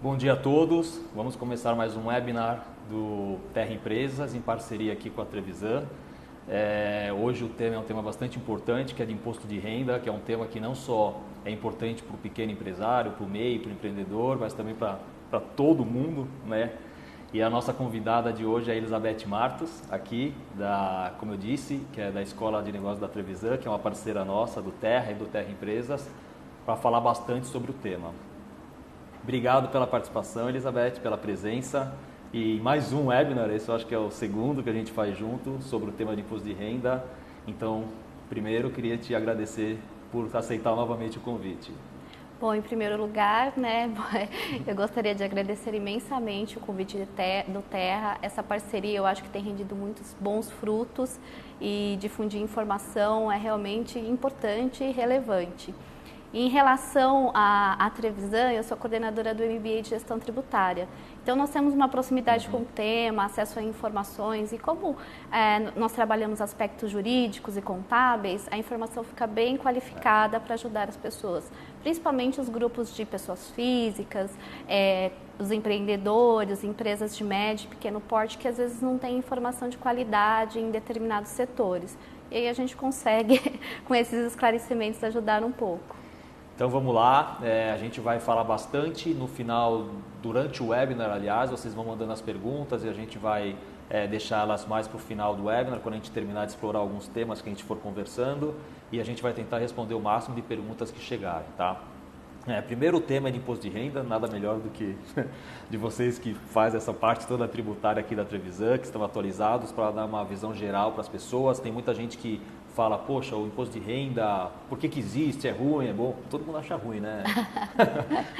Bom dia a todos. Vamos começar mais um webinar do Terra Empresas em parceria aqui com a Trevisan. Hoje o tema é um tema bastante importante, que é de imposto de renda, que é um tema que não só é importante para o pequeno empresário, para o MEI, para o empreendedor, mas também para todo mundo, né? E a nossa convidada de hoje é a Elizabeth Martos, aqui, como eu disse, que é da Escola de Negócios da Trevisan, que é uma parceira nossa do Terra e do Terra Empresas, para falar bastante sobre o tema. Obrigado pela participação, Elizabeth, pela presença. E mais um webinar, esse eu acho que é o segundo que a gente faz junto, sobre o tema de imposto de renda. Então, primeiro, queria te agradecer por aceitar novamente o convite. Bom, em primeiro lugar, né, eu gostaria de agradecer imensamente o convite do Terra. Essa parceria eu acho que tem rendido muitos bons frutos e difundir informação é realmente importante e relevante. Em relação à Trevisan, eu sou coordenadora do MBA de Gestão Tributária. Então, nós temos uma proximidade com o tema, acesso a informações e como nós trabalhamos aspectos jurídicos e contábeis, a informação fica bem qualificada para ajudar as pessoas, principalmente os grupos de pessoas físicas, os empreendedores, empresas de médio e pequeno porte que às vezes não têm informação de qualidade em determinados setores. E aí a gente consegue, com esses esclarecimentos, ajudar um pouco. Então vamos lá, a gente vai falar bastante no final, durante o webinar, aliás, vocês vão mandando as perguntas e a gente vai deixá-las mais para o final do webinar, quando a gente terminar de explorar alguns temas que a gente for conversando, e a gente vai tentar responder o máximo de perguntas que chegarem, tá? Primeiro o tema é de imposto de renda, nada melhor do que de vocês que fazem essa parte toda tributária aqui da Trevisan, que estão atualizados para dar uma visão geral para as pessoas. Tem muita gente que fala, poxa, o imposto de renda, por que existe? É ruim, é bom? Todo mundo acha ruim, né?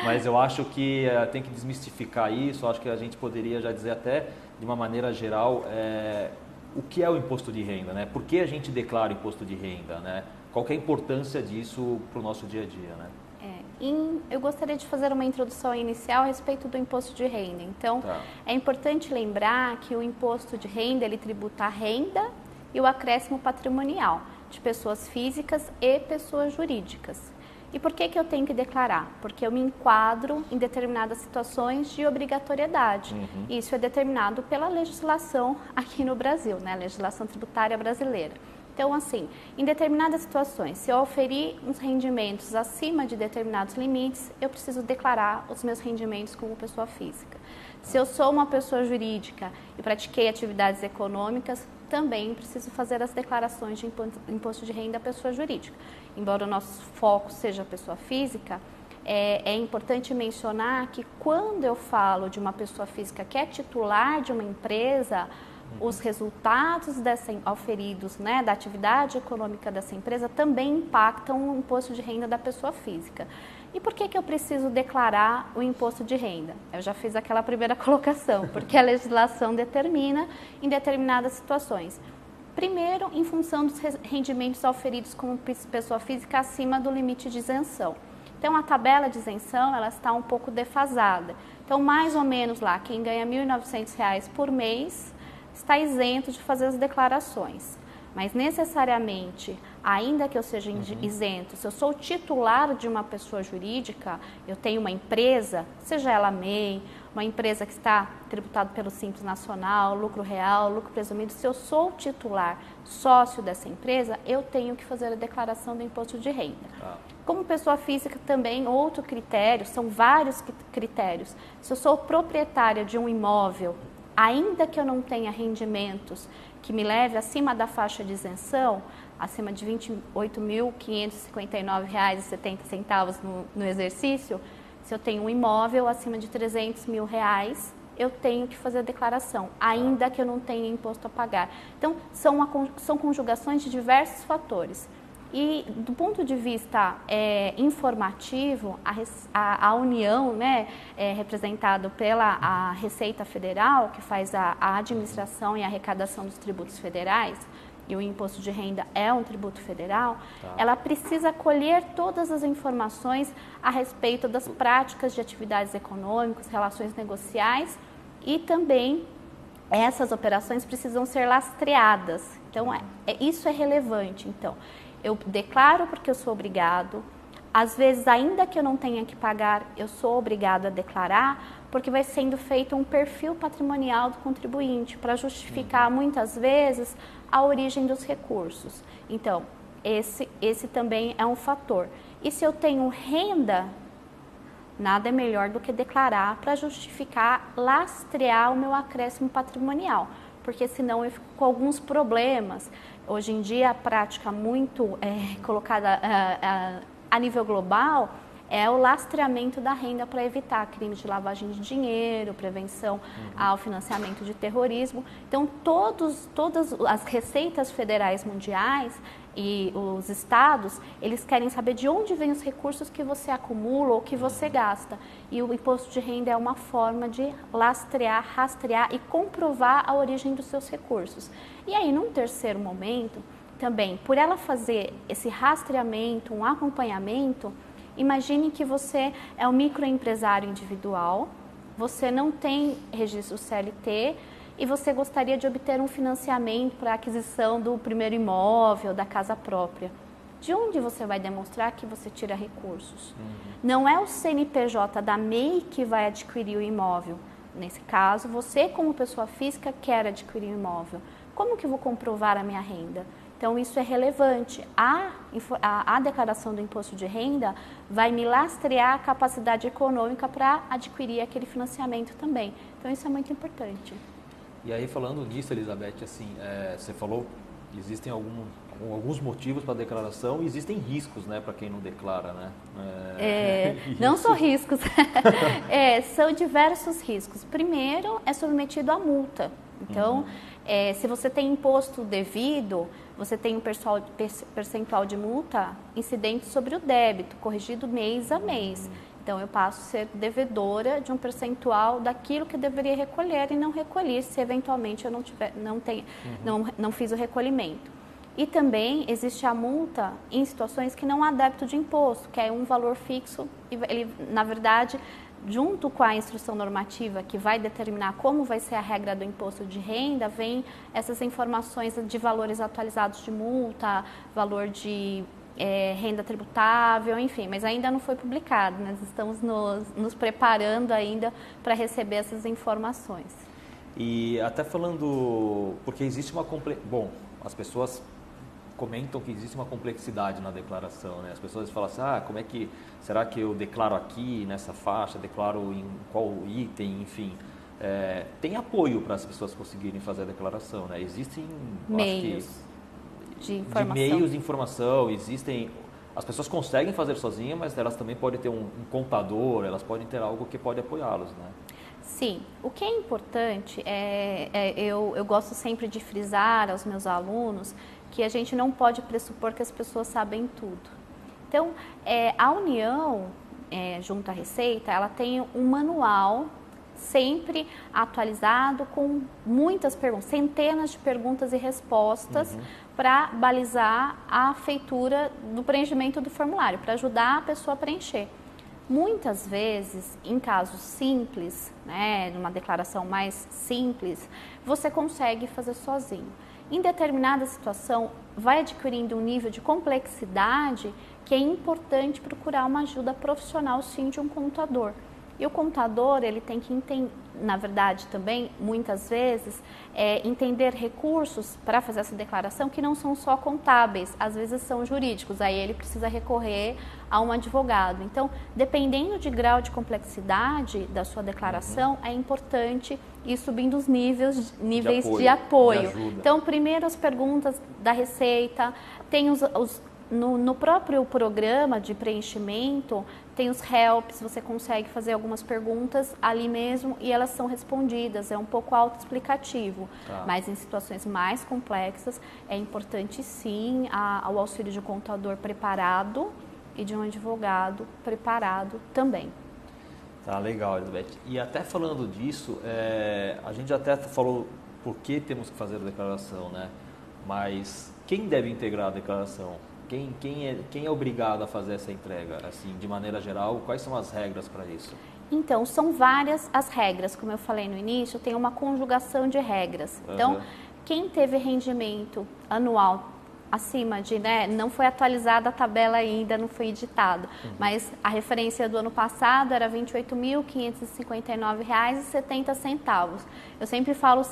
Mas eu acho que tem que desmistificar isso. Eu acho que a gente poderia já dizer até, de uma maneira geral, o que é o imposto de renda, né? Por que a gente declara imposto de renda, né? Qual que é a importância disso para o nosso dia a dia, né? Eu gostaria de fazer uma introdução inicial a respeito do imposto de renda. Então, é importante lembrar que o imposto de renda, ele tributa a renda e o acréscimo patrimonial de pessoas físicas e pessoas jurídicas. E por que eu tenho que declarar? Porque eu me enquadro em determinadas situações de obrigatoriedade. Isso é determinado pela legislação aqui no Brasil, né? A legislação tributária brasileira. Então, assim, em determinadas situações, se eu oferir uns rendimentos acima de determinados limites, eu preciso declarar os meus rendimentos como pessoa física. Se eu sou uma pessoa jurídica e pratiquei atividades econômicas, também preciso fazer as declarações de imposto de renda à pessoa jurídica. Embora o nosso foco seja a pessoa física, é importante mencionar que quando eu falo de uma pessoa física que é titular de uma empresa, os resultados auferidos, né, da atividade econômica dessa empresa também impactam o imposto de renda da pessoa física. E por que eu preciso declarar o imposto de renda? Eu já fiz aquela primeira colocação, porque a legislação determina em determinadas situações. Primeiro, em função dos rendimentos auferidos como pessoa física acima do limite de isenção. Então, a tabela de isenção ela está um pouco defasada. Então, mais ou menos lá, quem ganha R$ 1.900 por mês está isento de fazer as declarações. Mas necessariamente, ainda que eu seja isento, se eu sou titular de uma pessoa jurídica, eu tenho uma empresa, seja ela MEI, uma empresa que está tributada pelo Simples Nacional, lucro real, lucro presumido, se eu sou titular, sócio dessa empresa, eu tenho que fazer a declaração do imposto de renda. Como pessoa física também, outro critério, são vários critérios. Se eu sou proprietária de um imóvel, ainda que eu não tenha rendimentos que me leve acima da faixa de isenção, acima de R$ 28.559,70 no exercício, se eu tenho um imóvel acima de R$ 300 mil, eu tenho que fazer a declaração, ainda que eu não tenha imposto a pagar. Então, são conjugações de diversos fatores. E do ponto de vista informativo, a União, né, representada pela a Receita Federal, que faz a administração e a arrecadação dos tributos federais, e o imposto de renda é um tributo federal, ela precisa colher todas as informações a respeito das práticas de atividades econômicas, relações negociais e também essas operações precisam ser lastreadas. Então, isso é relevante. Então, eu declaro porque eu sou obrigado, Às vezes, ainda que eu não tenha que pagar, eu sou obrigada a declarar, porque vai sendo feito um perfil patrimonial do contribuinte para justificar, muitas vezes, a origem dos recursos. Então, esse também é um fator. E se eu tenho renda, nada é melhor do que declarar para justificar, lastrear o meu acréscimo patrimonial, porque senão eu fico com alguns problemas. Hoje em dia, a prática muito colocada a nível global é o lastreamento da renda para evitar crimes de lavagem de dinheiro, prevenção ao financiamento de terrorismo. Então, todas as receitas federais mundiais e os estados, eles querem saber de onde vêm os recursos que você acumula ou que você gasta. E o imposto de renda é uma forma de lastrear, rastrear e comprovar a origem dos seus recursos. E aí, num terceiro momento, também, por ela fazer esse rastreamento, um acompanhamento, imagine que você é um microempresário individual, você não tem registro CLT e você gostaria de obter um financiamento para a aquisição do primeiro imóvel, da casa própria. De onde você vai demonstrar que você tira recursos? Não é o CNPJ da MEI que vai adquirir o imóvel. Nesse caso, você como pessoa física quer adquirir o imóvel. Como que eu vou comprovar a minha renda? Então, isso é relevante. A declaração do imposto de renda vai me lastrear a capacidade econômica para adquirir aquele financiamento também. Então, isso é muito importante. E aí, falando nisso, Elizabeth, assim, você falou que existem alguns motivos para a declaração e existem riscos, né, para quem não declara, né? Não só riscos, são diversos riscos. Primeiro, é submetido à multa. Então, se você tem imposto devido, você tem um percentual de multa incidente sobre o débito, corrigido mês a mês. Então, eu passo a ser devedora de um percentual daquilo que eu deveria recolher e não recolhi, se eventualmente eu não fiz o recolhimento. E também existe a multa em situações que não há débito de imposto, que é um valor fixo, e ele, na verdade, junto com a instrução normativa que vai determinar como vai ser a regra do imposto de renda, vem essas informações de valores atualizados de multa, valor de renda tributável, enfim, mas ainda não foi publicado. Nós estamos nos preparando ainda para receber essas informações. E até falando, porque existe uma bom, as pessoas comentam que existe uma complexidade na declaração, né? As pessoas falam assim, será que eu declaro aqui, nessa faixa, declaro em qual item, enfim. Tem apoio para as pessoas conseguirem fazer a declaração, né? Existem meios de informação, existem... As pessoas conseguem fazer sozinhas, mas elas também podem ter um contador, elas podem ter algo que pode apoiá-los, né? Sim, o que é importante, eu gosto sempre de frisar aos meus alunos que a gente não pode pressupor que as pessoas sabem tudo. Então, a União, junto à Receita, ela tem um manual sempre atualizado com muitas perguntas, centenas de perguntas e respostas para balizar a feitura do preenchimento do formulário, para ajudar a pessoa a preencher. Muitas vezes, em casos simples, né, numa declaração mais simples, você consegue fazer sozinho. Em determinada situação, vai adquirindo um nível de complexidade que é importante procurar uma ajuda profissional, sim, de um contador. E o contador, ele tem que entender, na verdade também, muitas vezes, entender recursos para fazer essa declaração que não são só contábeis, às vezes são jurídicos, aí ele precisa recorrer a um advogado. Então, dependendo de grau de complexidade da sua declaração, é importante ir subindo os níveis de apoio. Então, primeiro as perguntas da Receita, tem no próprio programa de preenchimento, tem os helps, você consegue fazer algumas perguntas ali mesmo e elas são respondidas, é um pouco autoexplicativo. Mas em situações mais complexas, é importante sim o auxílio de um contador preparado e de um advogado preparado também. Tá, legal, Elizabeth. E até falando disso, a gente até falou por que temos que fazer a declaração, né? Mas quem deve integrar a declaração? Quem é obrigado a fazer essa entrega? Assim, de maneira geral, quais são as regras para isso? Então, são várias as regras. Como eu falei no início, tem uma conjugação de regras. Então, quem teve rendimento anual acima de, né, não foi atualizada a tabela ainda, não foi editado, mas a referência do ano passado era R$ 28.559,70. Eu sempre falo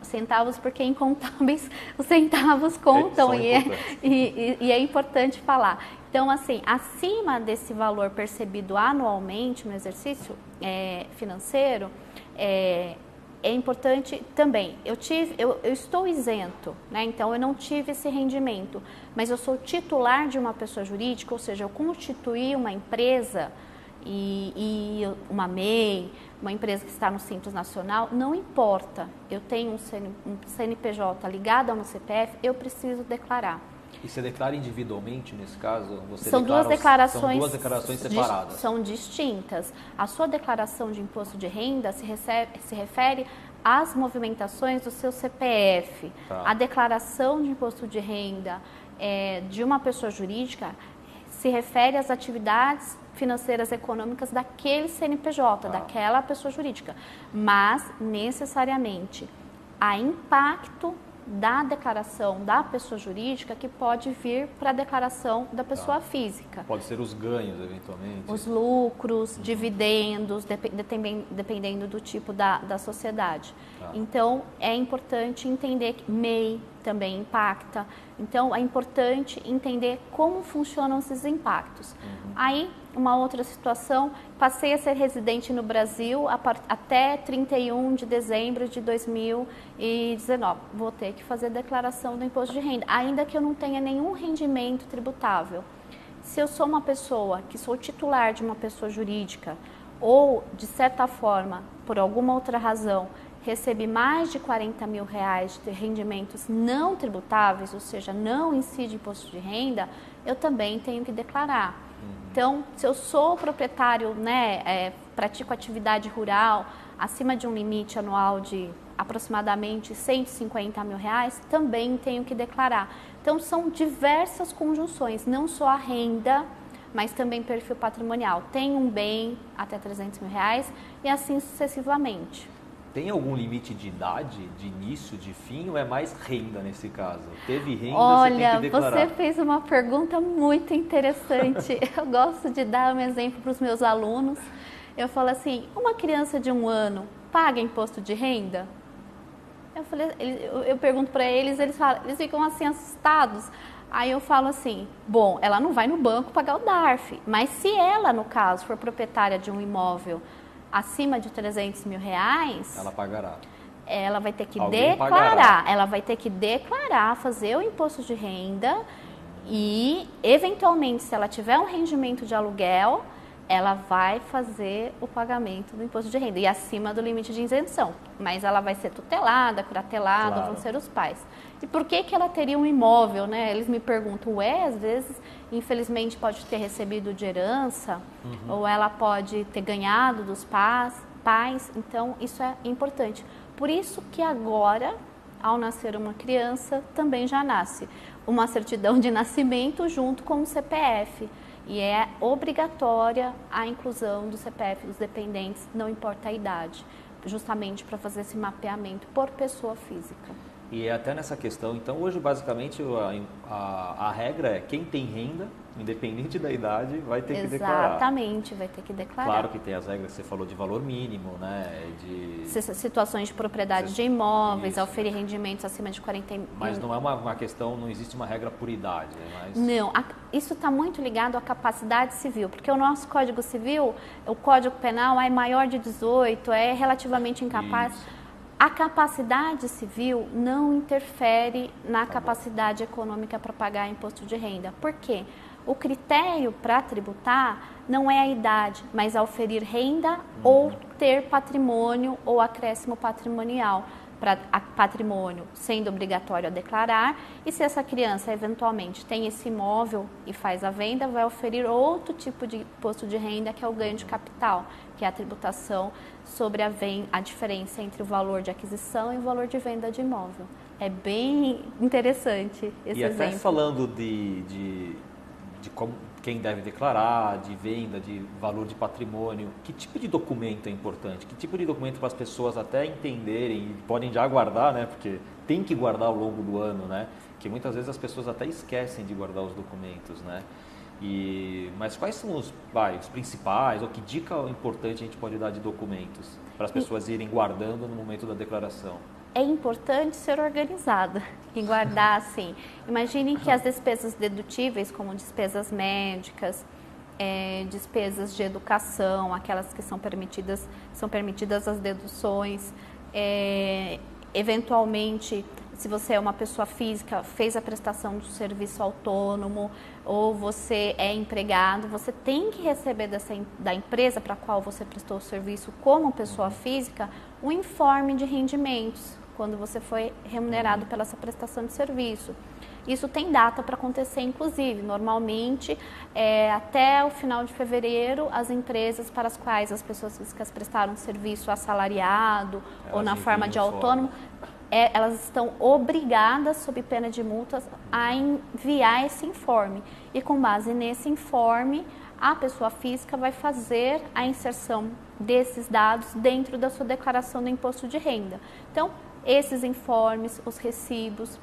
centavos porque em contábeis os centavos contam e é importante falar. Então, assim, acima desse valor percebido anualmente no exercício financeiro, é importante também, eu estou isento, né? Então eu não tive esse rendimento, mas eu sou titular de uma pessoa jurídica, ou seja, eu constituí uma empresa e uma MEI, uma empresa que está no Simples Nacional, não importa, eu tenho um CNPJ ligado a um CPF, eu preciso declarar. E você declara individualmente, nesse caso? São duas declarações separadas. São distintas. A sua declaração de imposto de renda se refere às movimentações do seu CPF. Tá. A declaração de imposto de renda de uma pessoa jurídica se refere às atividades financeiras econômicas daquele CNPJ, daquela pessoa jurídica. Mas, necessariamente, há impacto da declaração da pessoa jurídica que pode vir para a declaração da pessoa física. Pode ser os ganhos, eventualmente. Os lucros, dividendos, dependendo do tipo da sociedade. Então, é importante entender que MEI também impacta. Então, é importante entender como funcionam esses impactos. Aí, uma outra situação, passei a ser residente no Brasil até 31 de dezembro de 2019. Vou ter que fazer declaração do imposto de renda, ainda que eu não tenha nenhum rendimento tributável. Se eu sou uma pessoa que sou titular de uma pessoa jurídica ou, de certa forma, por alguma outra razão, recebi mais de R$40 mil de rendimentos não tributáveis, ou seja, não incide imposto de renda, eu também tenho que declarar. Então, se eu sou proprietário, né, pratico atividade rural acima de um limite anual de aproximadamente R$150 mil, também tenho que declarar. Então, são diversas conjunções, não só a renda, mas também perfil patrimonial. Tem um bem até R$300 mil e assim sucessivamente. Tem algum limite de idade, de início, de fim, ou é mais renda nesse caso? Teve renda, olha, você tem que declarar. Você fez uma pergunta muito interessante. Eu gosto de dar um exemplo para os meus alunos. Eu falo assim, uma criança de 1 ano paga imposto de renda? Eu pergunto para eles, eles ficam assim assustados. Aí eu falo assim, bom, ela não vai no banco pagar o DARF, mas se ela, no caso, for proprietária de um imóvel acima de R$300 mil, ela pagará. Ela vai ter que Alguém declarar. pagará. Ela vai ter que declarar, fazer o imposto de renda e, eventualmente, se ela tiver um rendimento de aluguel, ela vai fazer o pagamento do imposto de renda e acima do limite de isenção. Mas ela vai ser tutelada, curatelada, vão ser os pais. E por que ela teria um imóvel, né? Eles me perguntam, às vezes, infelizmente, pode ter recebido de herança, ou ela pode ter ganhado dos pais. Então, isso é importante. Por isso que agora, ao nascer uma criança, também já nasce uma certidão de nascimento junto com o CPF. E é obrigatória a inclusão do CPF dos dependentes, não importa a idade, justamente para fazer esse mapeamento por pessoa física. E até nessa questão, então, hoje basicamente a regra é quem tem renda, independente da idade, vai ter que declarar. Exatamente, vai ter que declarar. Claro que tem as regras que você falou de valor mínimo, né? Situações de propriedade de imóveis, oferir rendimentos acima de 40 mil. Mas não é uma questão, não existe uma regra por idade, né? Não, isso está muito ligado à capacidade civil, porque o nosso Código Civil, o Código Penal é maior de 18, é relativamente incapaz. Isso. A capacidade civil não interfere na capacidade econômica para pagar imposto de renda. Por quê? O critério para tributar não é a idade, mas a oferir renda ou ter patrimônio ou acréscimo patrimonial. Para patrimônio sendo obrigatório a declarar, e se essa criança eventualmente tem esse imóvel e faz a venda, vai oferir outro tipo de imposto de renda, que é o ganho de capital, que é a tributação sobre a diferença entre o valor de aquisição e o valor de venda de imóvel. É bem interessante esse exemplo. E até falando de como quem deve declarar, de venda, de valor de patrimônio. Que tipo de documento é importante? Que tipo de documento para as pessoas até entenderem e podem já guardar, né? Porque tem que guardar ao longo do ano, né? Que muitas vezes as pessoas até esquecem de guardar os documentos, né? Mas quais são os principais, ou que dica importante a gente pode dar de documentos para as pessoas irem guardando no momento da declaração? É importante ser organizada e guardar assim. Imagine que as despesas dedutíveis, como despesas médicas, despesas de educação, aquelas que são permitidas as deduções, eventualmente, se você é uma pessoa física, fez a prestação do serviço autônomo ou você é empregado, você tem que receber da empresa para a qual você prestou o serviço como pessoa física um informe de rendimentos, quando você foi remunerado pela essa prestação de serviço. Isso tem data para acontecer, inclusive. Normalmente, até o final de fevereiro, as empresas para as quais as pessoas físicas prestaram serviço assalariado ou na forma de autônomo, elas estão obrigadas, sob pena de multas, a enviar esse informe. E com base nesse informe, a pessoa física vai fazer a inserção desses dados dentro da sua declaração do imposto de renda. Então, esses informes, os recibos,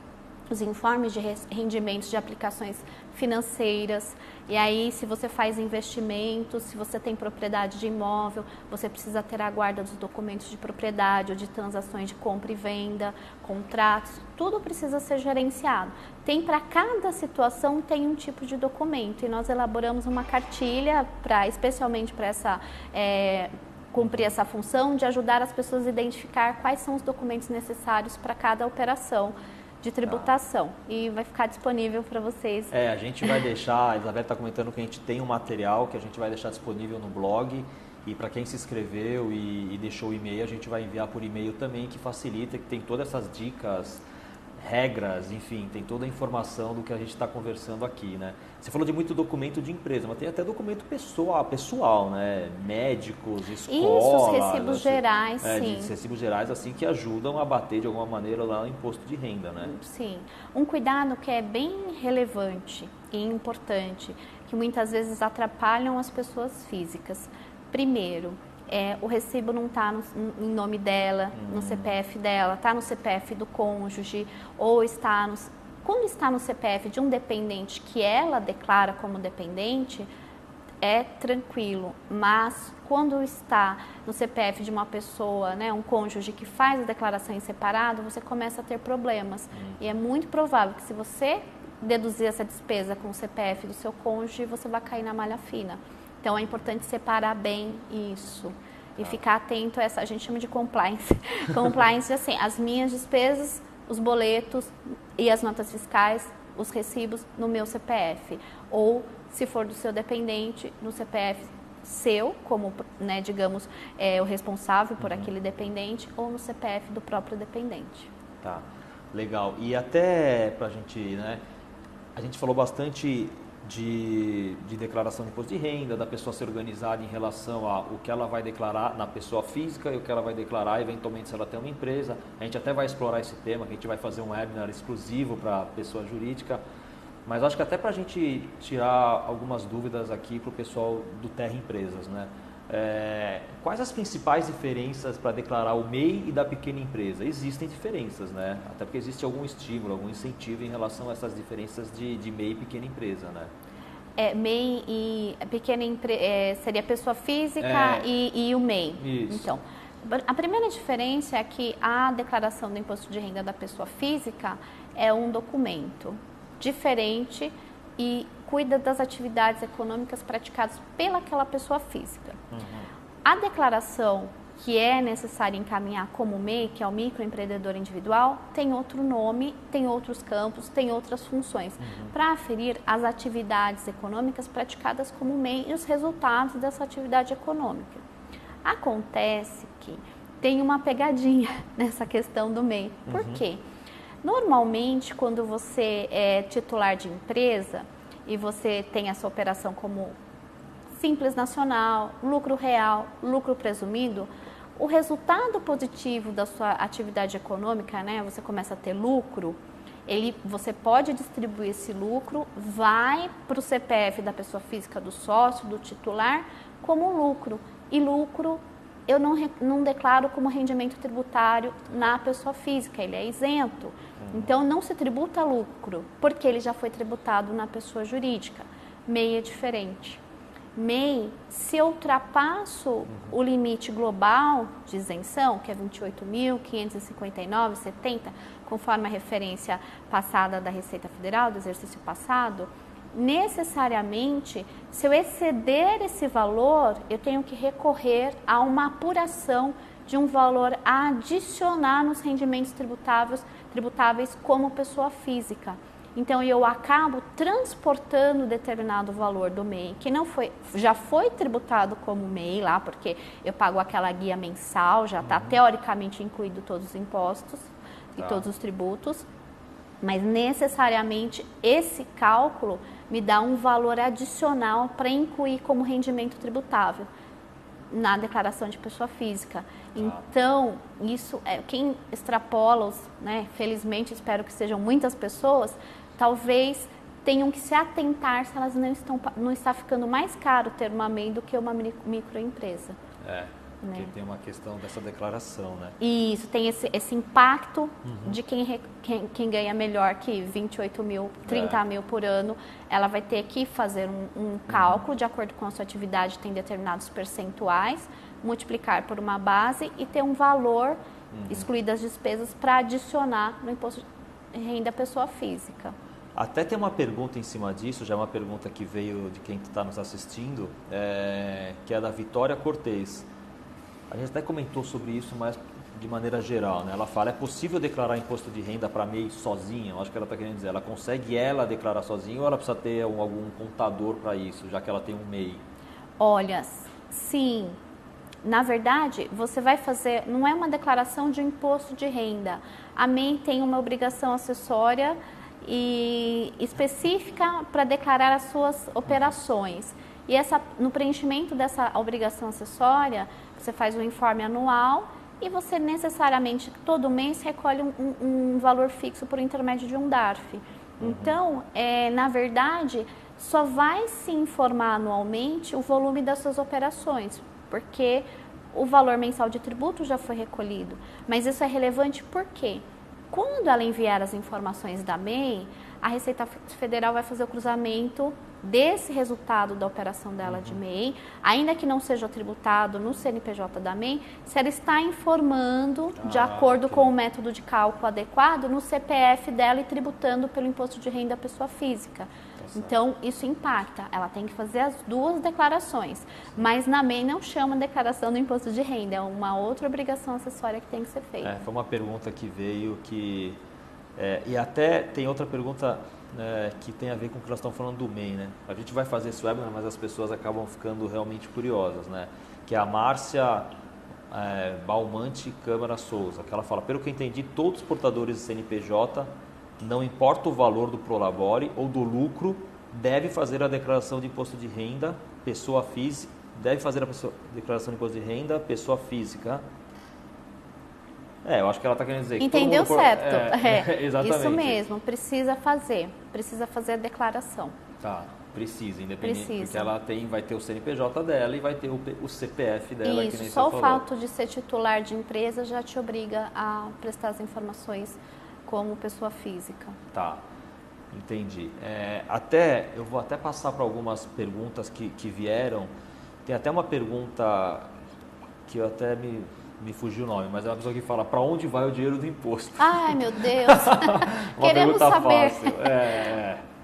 os informes de rendimentos de aplicações financeiras, e aí se você faz investimentos, se você tem propriedade de imóvel, você precisa ter a guarda dos documentos de propriedade ou de transações de compra e venda, contratos, tudo precisa ser gerenciado. Para cada situação tem um tipo de documento e nós elaboramos uma cartilha especialmente para cumprir essa função de ajudar as pessoas a identificar quais são os documentos necessários para cada operação de tributação. E vai ficar disponível para vocês. A gente vai deixar, a Isabela está comentando que a gente tem um material que a gente vai deixar disponível no blog, e para quem se inscreveu e deixou o e-mail, a gente vai enviar por e-mail também, que facilita, que tem todas essas dicas, regras, enfim, tem toda a informação do que a gente está conversando aqui, né? Você falou de muito documento de empresa, mas tem até documento pessoal, né? Médicos, escolas... Isso, os recibos gerais, sim. Os recibos gerais, assim, que ajudam a bater de alguma maneira lá no imposto de renda, né? Sim. Um cuidado que é bem relevante e importante, que muitas vezes atrapalham as pessoas físicas. Primeiro, o recibo não está em nome dela, no CPF dela, está no CPF do cônjuge, ou quando está no CPF de um dependente que ela declara como dependente, é tranquilo, mas quando está no CPF de uma pessoa, né, um cônjuge que faz a declaração em separado, você começa a ter problemas. E é muito provável que se você deduzir essa despesa com o CPF do seu cônjuge, você vai cair na malha fina. Então, é importante separar bem isso e ficar atento a essa, a gente chama de compliance. Compliance, assim, as minhas despesas, os boletos e as notas fiscais, os recibos no meu CPF. Ou, se for do seu dependente, no CPF seu, como, né, digamos, o responsável por aquele dependente, ou no CPF do próprio dependente. Tá, legal. E até pra gente, né, a gente falou bastante de declaração de imposto de renda, da pessoa ser organizada em relação ao que ela vai declarar na pessoa física e o que ela vai declarar eventualmente se ela tem uma empresa. A gente até vai explorar esse tema, que a gente vai fazer um webinar exclusivo para pessoa jurídica, mas acho que até para a gente tirar algumas dúvidas aqui para o pessoal do Terra Empresas, né? Quais as principais diferenças para declarar o MEI e da pequena empresa? Existem diferenças, né? Até porque existe algum estímulo, algum incentivo em relação a essas diferenças de MEI e pequena empresa, né? MEI e pequena empresa seria pessoa física e o MEI. Isso. Então, a primeira diferença é que a declaração do imposto de renda da pessoa física é um documento diferente e cuida das atividades econômicas praticadas pelaquela pessoa física. A declaração que é necessária encaminhar como MEI, que é o microempreendedor individual, tem outro nome, tem outros campos, tem outras funções, para aferir as atividades econômicas praticadas como MEI e os resultados dessa atividade econômica. Acontece que tem uma pegadinha nessa questão do MEI. Por quê? Normalmente, quando você é titular de empresa e você tem essa operação como Simples Nacional, lucro real, lucro presumido, o resultado positivo da sua atividade econômica, né, você começa a ter lucro, Você pode distribuir esse lucro, vai para o CPF da pessoa física, do sócio, do titular, como lucro. E lucro eu não declaro como rendimento tributário na pessoa física, ele é isento. Então, não se tributa lucro, porque ele já foi tributado na pessoa jurídica. MEI é diferente. MEI, se eu ultrapasso o limite global de isenção, que é 28.559,70, conforme a referência passada da Receita Federal, do exercício passado, necessariamente, se eu exceder esse valor, eu tenho que recorrer a uma apuração de um valor a adicionar nos rendimentos tributáveis como pessoa física. Então, eu acabo transportando determinado valor do MEI, que já foi tributado como MEI lá, porque eu pago aquela guia mensal, já está teoricamente incluído todos os impostos e todos os tributos, mas necessariamente esse cálculo me dá um valor adicional para incluir como rendimento tributável na declaração de pessoa física. Então, isso é quem extrapola, felizmente espero que sejam muitas pessoas, talvez tenham que se atentar se elas não está ficando mais caro ter uma MEI do que uma microempresa. Porque tem uma questão dessa declaração, né? Isso, tem esse impacto de quem ganha melhor que 28 mil, 30 mil por ano, ela vai ter que fazer um cálculo de acordo com a sua atividade, tem determinados percentuais, multiplicar por uma base e ter um valor, excluídas as despesas, para adicionar no imposto de renda pessoa física. Até tem uma pergunta em cima disso, já é uma pergunta que veio de quem está nos assistindo, que é da Vitória Cortez. A gente até comentou sobre isso, mas de maneira geral, né? Ela fala, é possível declarar imposto de renda para MEI sozinha? Eu acho que ela está querendo dizer, ela consegue declarar sozinha ou ela precisa ter algum contador para isso, já que ela tem um MEI? Olha, sim. Na verdade, você vai fazer, não é uma declaração de imposto de renda. A MEI tem uma obrigação acessória e específica para declarar as suas operações. E no preenchimento dessa obrigação acessória, você faz um informe anual e você necessariamente, todo mês, recolhe um valor fixo por intermédio de um DARF. Então, na verdade, só vai se informar anualmente o volume das suas operações, porque o valor mensal de tributo já foi recolhido. Mas isso é relevante por quê? Quando ela enviar as informações da MEI, a Receita Federal vai fazer o cruzamento desse resultado da operação dela de MEI, ainda que não seja tributado no CNPJ da MEI, se ela está informando de acordo com o método de cálculo adequado no CPF dela e tributando pelo imposto de renda à pessoa física. Então, isso impacta. Ela tem que fazer as duas declarações, mas na MEI não chama declaração do imposto de renda, é uma outra obrigação acessória que tem que ser feita. Foi uma pergunta que veio e até tem outra pergunta que tem a ver com o que nós estamos falando do MEI, né? A gente vai fazer esse webinar, mas as pessoas acabam ficando realmente curiosas, né? Que é a Márcia Balmante Câmara Souza, que ela fala, pelo que eu entendi, todos os portadores de CNPJ, não importa o valor do prolabore ou do lucro, deve fazer a declaração de imposto de renda, pessoa física, declaração de imposto de renda, pessoa física. Eu acho que ela está querendo dizer que entendeu todo mundo certo. Exatamente. Isso mesmo, precisa fazer a declaração. Precisa, independente, porque ela vai ter o CNPJ dela e vai ter o CPF dela. Isso, que nem só você o falou. fato de ser titular de empresa já te obriga a prestar as informações como pessoa física. Entendi. Eu vou até passar para algumas perguntas que vieram. Tem até uma pergunta que eu até me fugiu o nome, mas é uma pessoa que fala, para onde vai o dinheiro do imposto? Ai, meu Deus! Queremos saber. Fácil.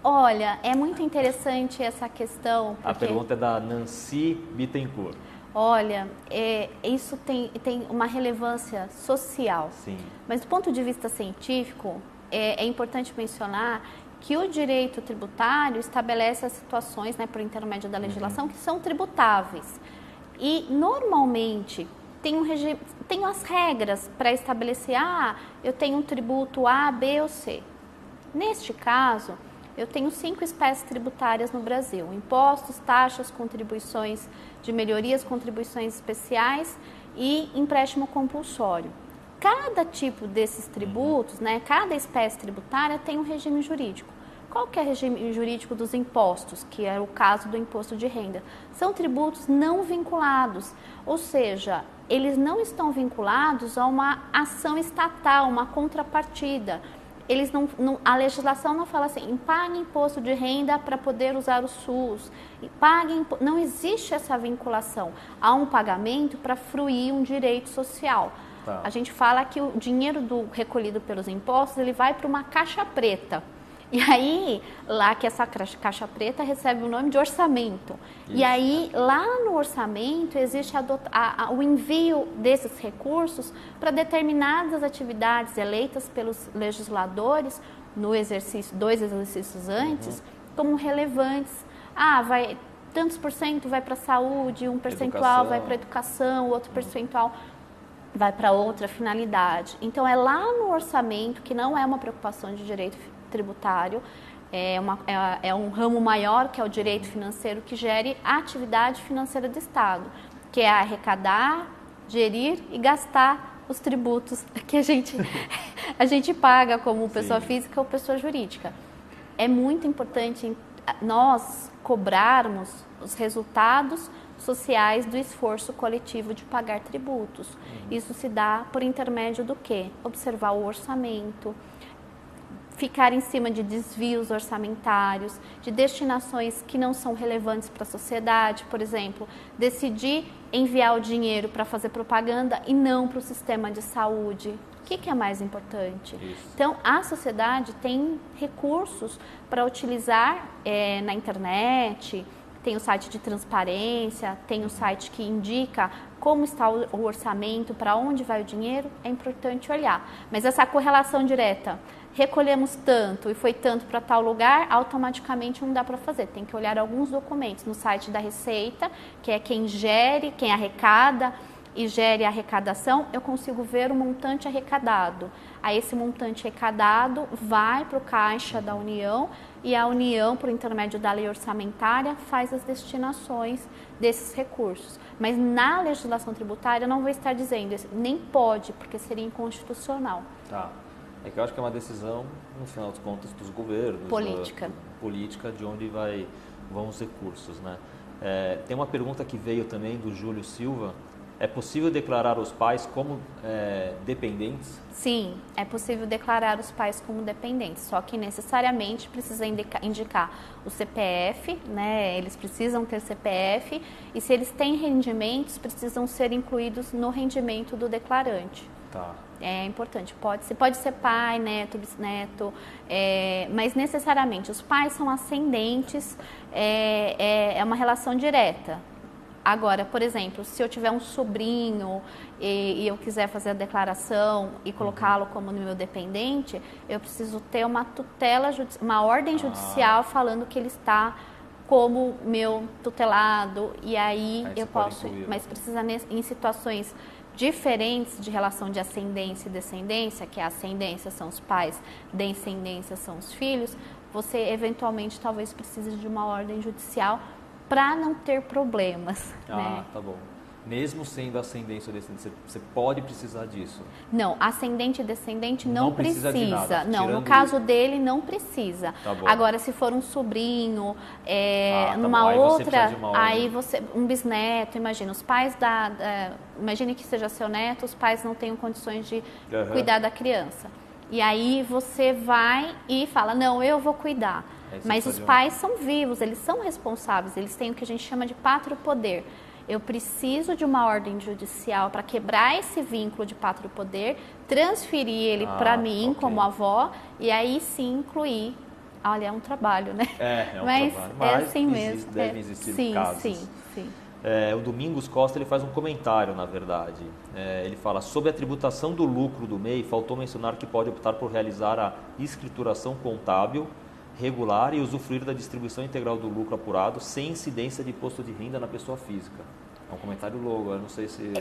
Olha, é muito interessante essa questão. A pergunta é da Nancy Bittencourt. Olha, isso tem uma relevância social. Sim. Mas do ponto de vista científico, é importante mencionar que o direito tributário estabelece as situações, por intermédio da legislação, que são tributáveis. E, normalmente, tem as regras para estabelecer, eu tenho um tributo A, B ou C. Neste caso, eu tenho 5 espécies tributárias no Brasil: impostos, taxas, contribuições de melhorias, contribuições especiais e empréstimo compulsório. Cada tipo desses tributos, né, cada espécie tributária tem um regime jurídico. Qual que é o regime jurídico dos impostos, que é o caso do imposto de renda? São tributos não vinculados, ou seja, eles não estão vinculados a uma ação estatal, uma contrapartida. A legislação não fala assim, pague imposto de renda para poder usar o SUS, não existe essa vinculação. Há um pagamento para fruir um direito social. Tá. A gente fala que o dinheiro recolhido pelos impostos, ele vai para uma caixa preta. E aí, lá que essa caixa preta recebe o nome de orçamento. Isso. E aí, lá no orçamento, existe o envio desses recursos para determinadas atividades eleitas pelos legisladores dois exercícios antes, como relevantes. Tantos por cento vai para a saúde, um percentual vai para a educação, outro percentual vai para outra finalidade. Então, é lá no orçamento, que não é uma preocupação de direito tributário, é um ramo maior, que é o direito financeiro, que gere a atividade financeira do Estado, que é arrecadar, gerir e gastar os tributos que a gente paga como pessoa física ou pessoa jurídica. É muito importante nós cobrarmos os resultados sociais do esforço coletivo de pagar tributos. Isso se dá por intermédio do quê? Observar o orçamento, ficar em cima de desvios orçamentários, de destinações que não são relevantes para a sociedade, por exemplo, decidir enviar o dinheiro para fazer propaganda e não para o sistema de saúde. O que é mais importante? Isso. Então, a sociedade tem recursos para utilizar na internet, tem o site de transparência, tem o site que indica como está o orçamento, para onde vai o dinheiro, é importante olhar. Mas essa correlação direta, recolhemos tanto e foi tanto para tal lugar, automaticamente não dá para fazer. Tem que olhar alguns documentos no site da Receita, que é quem arrecada e gere a arrecadação, eu consigo ver o montante arrecadado. Aí esse montante arrecadado vai para o caixa da União e a União, por intermédio da lei orçamentária, faz as destinações desses recursos. Mas na legislação tributária não vai estar dizendo, nem pode, porque seria inconstitucional. Tá. É que eu acho que é uma decisão, no final das contas, dos governos. Política de onde vão os recursos, né? Tem uma pergunta que veio também do Júlio Silva. É possível declarar os pais como dependentes? Sim, é possível declarar os pais como dependentes, só que necessariamente precisa indicar o CPF, né? Eles precisam ter CPF e se eles têm rendimentos, precisam ser incluídos no rendimento do declarante. Tá. É importante, pode ser pai, neto, bisneto, mas necessariamente os pais são ascendentes, é uma relação direta. Agora, por exemplo, se eu tiver um sobrinho e eu quiser fazer a declaração e colocá-lo como meu dependente, eu preciso ter uma tutela, uma ordem judicial falando que ele está como meu tutelado e aí eu posso, mas precisa em situações diferentes de relação de ascendência e descendência, que a ascendência são os pais, descendência são os filhos, você eventualmente talvez precise de uma ordem judicial para não ter problemas. Né? Tá bom. Mesmo sendo ascendente ou descendente, você pode precisar disso? Não, ascendente e descendente não precisa. De nada, não, no caso dele não precisa. Tá bom. Agora, se for um sobrinho, numa outra, aí você um bisneto, imagina, os pais imagine que seja seu neto, os pais não tenham condições de cuidar da criança. E aí você vai e fala, não, eu vou cuidar. Mas os pais são vivos, eles são responsáveis, eles têm o que a gente chama de pátrio poder. Eu preciso de uma ordem judicial para quebrar esse vínculo de pátrio poder, transferir ele para mim como avó e aí sim incluir. Olha, é um trabalho, né? Mas trabalho. Mas é assim mesmo. Devem existir casos. Sim. O Domingos Costa ele faz um comentário, na verdade. Ele fala, sobre a tributação do lucro do MEI, faltou mencionar que pode optar por realizar a escrituração contábil regular e usufruir da distribuição integral do lucro apurado sem incidência de imposto de renda na pessoa física. É um comentário longo, eu não sei se...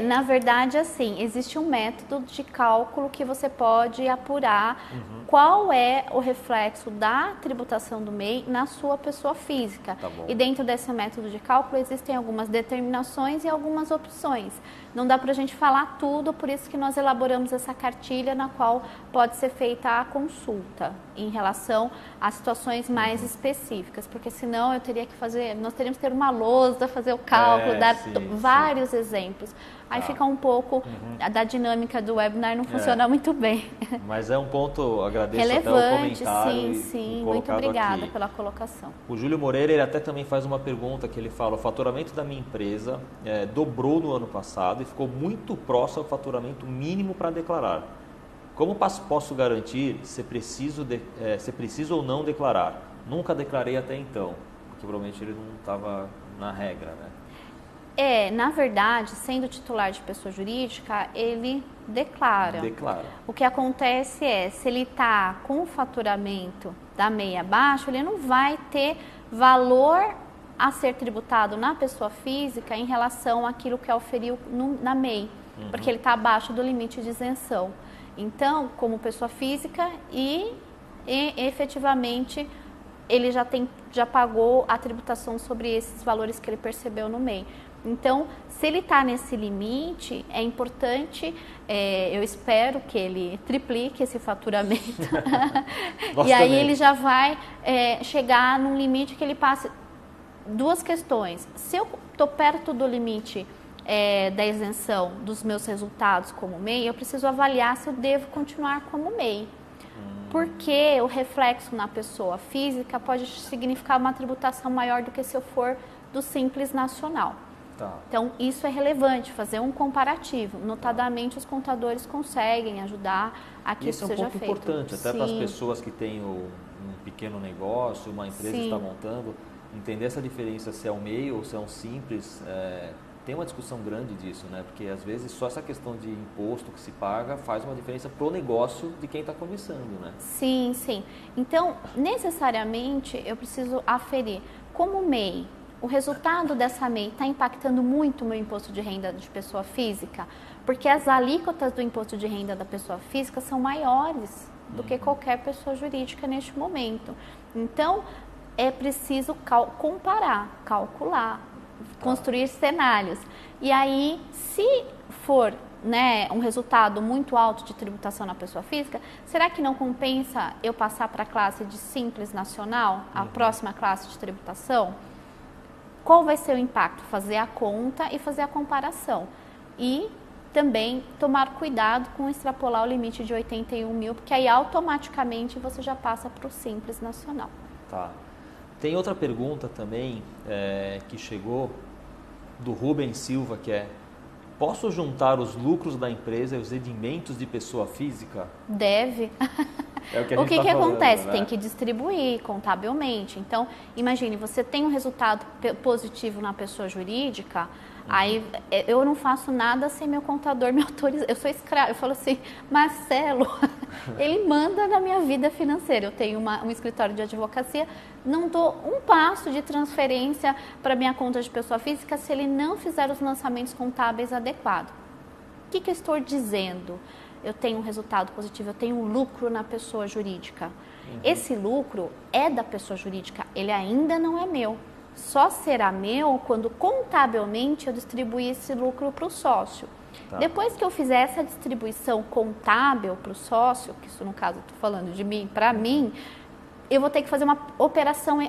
Na verdade, assim, existe um método de cálculo que você pode apurar qual é o reflexo da tributação do MEI na sua pessoa física. Tá bom. E dentro desse método de cálculo existem algumas determinações e algumas opções. Não dá para a gente falar tudo, por isso que nós elaboramos essa cartilha na qual pode ser feita a consulta em relação a situações mais específicas, porque senão nós teríamos que ter uma lousa, fazer o cálculo, dar vários exemplos. Aí fica um pouco da dinâmica do webinar, não funciona muito bem. Mas é um ponto, agradeço relevante, até o comentário. Sim, muito obrigada pela colocação. O Júlio Moreira, ele até também faz uma pergunta que ele fala: o faturamento da minha empresa dobrou no ano passado e ficou muito próximo ao faturamento mínimo para declarar. Como posso garantir se preciso ou não declarar? Nunca declarei até então, porque provavelmente ele não estava na regra, né? Na verdade, sendo titular de pessoa jurídica, ele declara. O que acontece se ele está com o faturamento da MEI abaixo, ele não vai ter valor a ser tributado na pessoa física em relação àquilo que oferiu na MEI, porque ele está abaixo do limite de isenção. Então, como pessoa física e efetivamente ele já pagou a tributação sobre esses valores que ele percebeu no MEI. Então, se ele está nesse limite, é importante, eu espero que ele triplique esse faturamento. E aí também. Ele já vai chegar num limite que ele passe. Duas questões. Se eu estou perto do limite da isenção dos meus resultados como MEI, eu preciso avaliar se eu devo continuar como MEI. Porque o reflexo na pessoa física pode significar uma tributação maior do que se eu for do Simples Nacional. Tá. Então, isso é relevante, fazer um comparativo. Notadamente, os contadores conseguem ajudar a que isso seja feito. Isso é um ponto importante, até para as pessoas que têm um pequeno negócio, uma empresa está montando, entender essa diferença se é um MEI ou se é um Simples. Tem uma discussão grande disso, né? Porque às vezes só essa questão de imposto que se paga faz uma diferença para o negócio de quem está começando, né? Sim. Então, necessariamente, eu preciso aferir como MEI. O resultado dessa MEI está impactando muito o meu imposto de renda de pessoa física, porque as alíquotas do imposto de renda da pessoa física são maiores do que qualquer pessoa jurídica neste momento. Então, é preciso comparar, calcular, construir cenários. E aí, se for um resultado muito alto de tributação na pessoa física, será que não compensa eu passar para a classe de Simples Nacional, a próxima classe de tributação? Qual vai ser o impacto? Fazer a conta e fazer a comparação. E também tomar cuidado com extrapolar o limite de 81 mil, porque aí automaticamente você já passa para o Simples Nacional. Tá. Tem outra pergunta também que chegou do Rubens Silva, que posso juntar os lucros da empresa e os rendimentos de pessoa física? Deve. O que acontece? Né? Tem que distribuir contabilmente. Então, imagine, você tem um resultado positivo na pessoa jurídica, aí eu não faço nada sem meu contador me autorizar. Eu sou escravo. Eu falo assim, Marcelo, ele manda na minha vida financeira. Eu tenho um escritório de advocacia, não dou um passo de transferência para minha conta de pessoa física se ele não fizer os lançamentos contábeis adequados. O que eu estou dizendo? Eu tenho um resultado positivo, eu tenho um lucro na pessoa jurídica. Esse lucro é da pessoa jurídica, ele ainda não é meu. Só será meu quando contabilmente eu distribuir esse lucro para o sócio. Tá. Depois que eu fizer essa distribuição contábil para o sócio, que isso no caso eu estou falando de mim, para mim, eu vou ter que fazer uma operação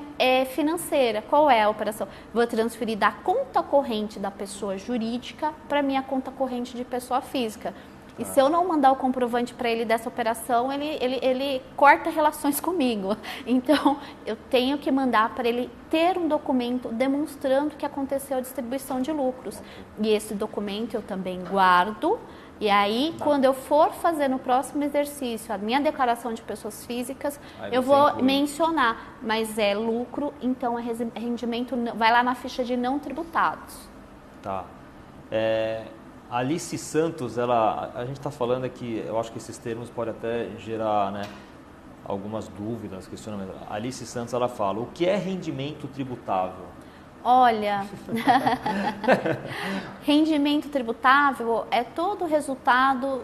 financeira. Qual é a operação? Vou transferir da conta corrente da pessoa jurídica para a minha conta corrente de pessoa física. E se eu não mandar o comprovante para ele dessa operação, ele corta relações comigo. Então, eu tenho que mandar para ele ter um documento demonstrando que aconteceu a distribuição de lucros. E esse documento eu também guardo. E aí, quando eu for fazer no próximo exercício a minha declaração de pessoas físicas, eu vou mencionar. Mas é lucro, então é rendimento, vai lá na ficha de não tributados. Tá. Alice Santos, a gente está falando aqui, eu acho que esses termos podem até gerar algumas dúvidas, questionamentos. Alice Santos, ela fala, o que é rendimento tributável? Olha, rendimento tributável é todo o resultado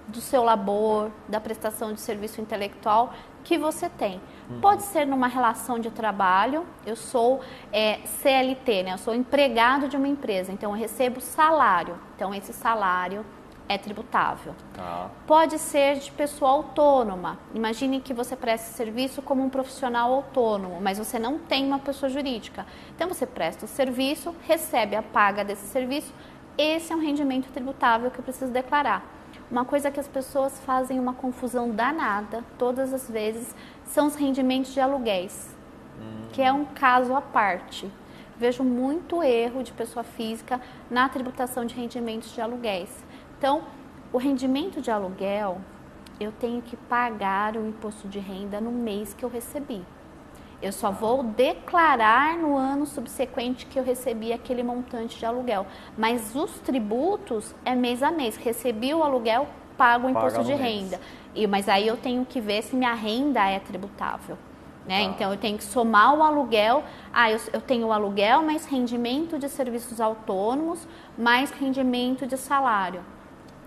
do seu labor, da prestação de serviço intelectual que você tem. Pode ser numa relação de trabalho, eu sou CLT, né? Eu sou empregado de uma empresa, então eu recebo salário, então esse salário é tributável. Pode ser de pessoa autônoma, imagine que você presta serviço como um profissional autônomo, mas você não tem uma pessoa jurídica. Então você presta o serviço, recebe a paga desse serviço, esse é um rendimento tributável que eu preciso declarar. Uma coisa que as pessoas fazem uma confusão danada, todas as vezes, são os rendimentos de aluguéis, que é um caso à parte. Vejo muito erro de pessoa física na tributação de rendimentos de aluguéis. Então, o rendimento de aluguel, eu tenho que pagar o imposto de renda no mês que eu recebi. Eu só vou declarar no ano subsequente que eu recebi aquele montante de aluguel. Mas os tributos é mês a mês. Recebi o aluguel, pago o imposto de renda. Mas aí eu tenho que ver se minha renda é tributável. Né? Então eu tenho que somar o aluguel. Eu tenho o aluguel, mais rendimento de serviços autônomos, mais rendimento de salário.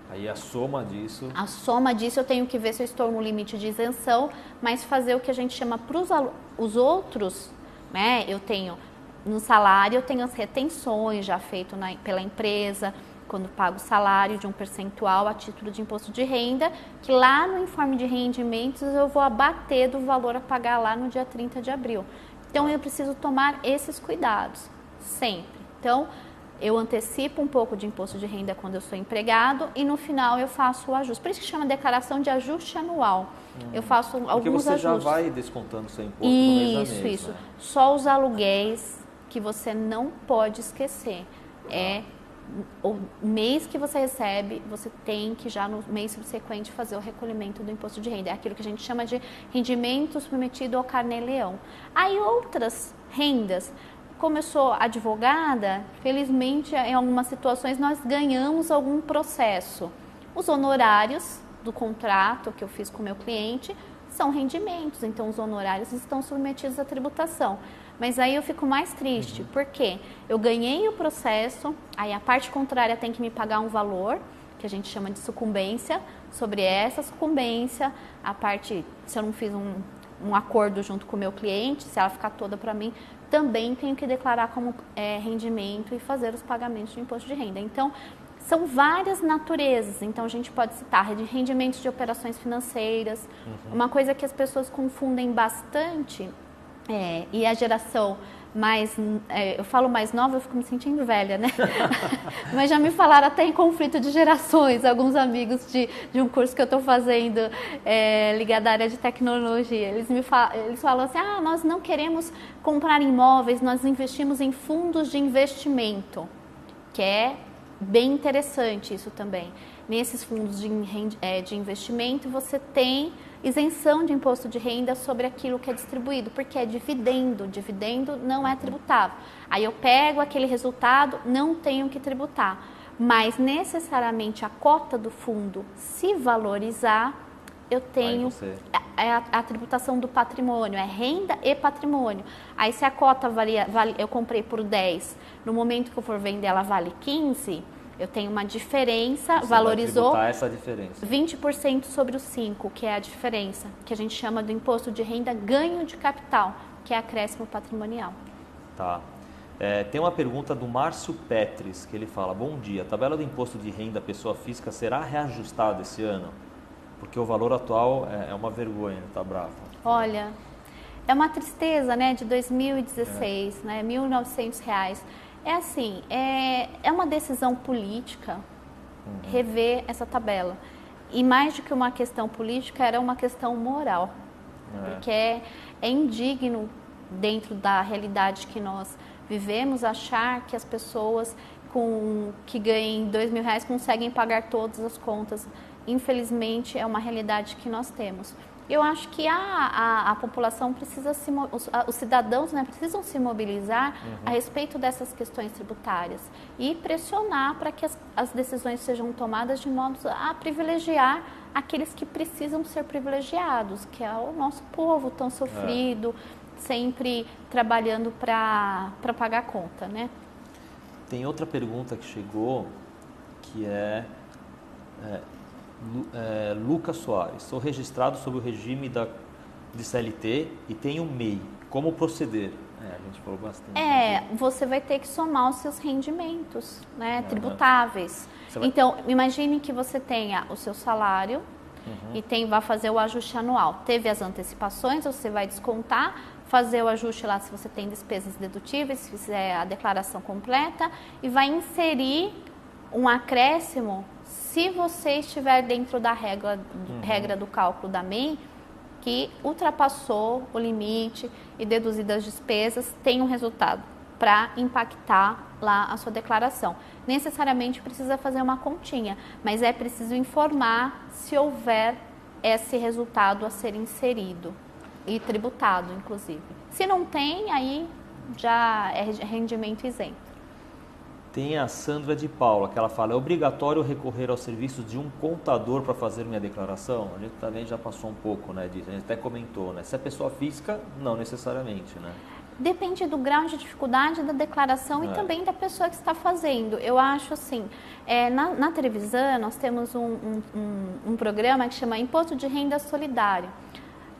Aí a soma disso... A soma disso eu tenho que ver se eu estou no limite de isenção, mas fazer o que a gente chama para os outros, né? Eu tenho, no salário, eu tenho as retenções já feitas pela empresa, quando pago o salário de um percentual a título de imposto de renda, que lá no informe de rendimentos eu vou abater do valor a pagar lá no dia 30 de abril. Então eu preciso tomar esses cuidados, sempre. Então, eu antecipo um pouco de imposto de renda quando eu sou empregado e no final eu faço o ajuste. Por isso que chama declaração de ajuste anual. Eu faço alguns ajustes. Porque você já vai descontando seu imposto no mês a mês. Isso. Né? Só os aluguéis que você não pode esquecer. O mês que você recebe, você tem que já no mês subsequente fazer o recolhimento do imposto de renda. É aquilo que a gente chama de rendimento submetido ao carnê-leão. Aí outras rendas... Como eu sou advogada, felizmente em algumas situações nós ganhamos algum processo. Os honorários do contrato que eu fiz com o meu cliente são rendimentos, então os honorários estão submetidos à tributação. Mas aí eu fico mais triste, porque eu ganhei o processo, aí a parte contrária tem que me pagar um valor, que a gente chama de sucumbência. Sobre essa sucumbência, a parte, se eu não fiz um acordo junto com o meu cliente, se ela ficar toda para mim, também tenho que declarar como rendimento e fazer os pagamentos de imposto de renda. Então, são várias naturezas. Então, a gente pode citar rendimentos de operações financeiras. Uma coisa que as pessoas confundem bastante, e a geração mais, eu falo mais nova, eu fico me sentindo velha, né? Mas já me falaram até em conflito de gerações, alguns amigos de um curso que eu estou fazendo ligado à área de tecnologia. Eles falam assim, nós não queremos comprar imóveis, nós investimos em fundos de investimento, que é bem interessante isso também. Nesses fundos de investimento, você tem isenção de imposto de renda sobre aquilo que é distribuído, porque é dividendo. Dividendo não é tributável. Aí eu pego aquele resultado, não tenho que tributar. Mas necessariamente a cota do fundo, se valorizar, eu tenho a tributação do patrimônio, é renda e patrimônio. Aí se a cota eu comprei por 10, no momento que eu for vender ela vale 15, eu tenho uma diferença, você valorizou vai essa diferença. 20% sobre os 5, que é a diferença, que a gente chama do imposto de renda ganho de capital, que é acréscimo patrimonial. Tá. Tem uma pergunta do Márcio Petris, que ele fala, bom dia, a tabela do imposto de renda pessoa física será reajustada esse ano? Porque o valor atual é uma vergonha, tá bravo. Olha, é uma tristeza, né, de 2016, né, R$1.900. É assim, é uma decisão política rever essa tabela. E mais do que uma questão política, era uma questão moral. Porque é indigno, dentro da realidade que nós vivemos, achar que as pessoas que ganhem R$2.000 conseguem pagar todas as contas. Infelizmente, é uma realidade que nós temos. Eu acho que a população precisa os cidadãos, né, precisam se mobilizar a respeito dessas questões tributárias e pressionar para que as decisões sejam tomadas de modo a privilegiar aqueles que precisam ser privilegiados, que é o nosso povo tão sofrido, sempre trabalhando para pagar a conta, né? Tem outra pergunta que chegou, que Lucas Soares. Sou registrado sob o regime de CLT e tenho MEI. Como proceder? A gente falou bastante. Você vai ter que somar os seus rendimentos, né, tributáveis. Então, imagine que você tenha o seu salário e vai fazer o ajuste anual. Teve as antecipações, você vai descontar, fazer o ajuste lá se você tem despesas dedutíveis, se fizer a declaração completa, e vai inserir um acréscimo se você estiver dentro da regra do cálculo da MEI, que ultrapassou o limite e deduzidas as despesas, tem um resultado para impactar lá a sua declaração. Necessariamente precisa fazer uma continha, mas é preciso informar se houver esse resultado a ser inserido e tributado, inclusive. Se não tem, aí já é rendimento isento. Tem a Sandra de Paula, que ela fala, é obrigatório recorrer aos serviços de um contador para fazer minha declaração? A gente também já passou um pouco, né, disso, a gente até comentou, né? Se é pessoa física, não necessariamente, né? Depende do grau de dificuldade da declaração e também da pessoa que está fazendo. Eu acho assim, na televisão nós temos um programa que chama Imposto de Renda Solidário.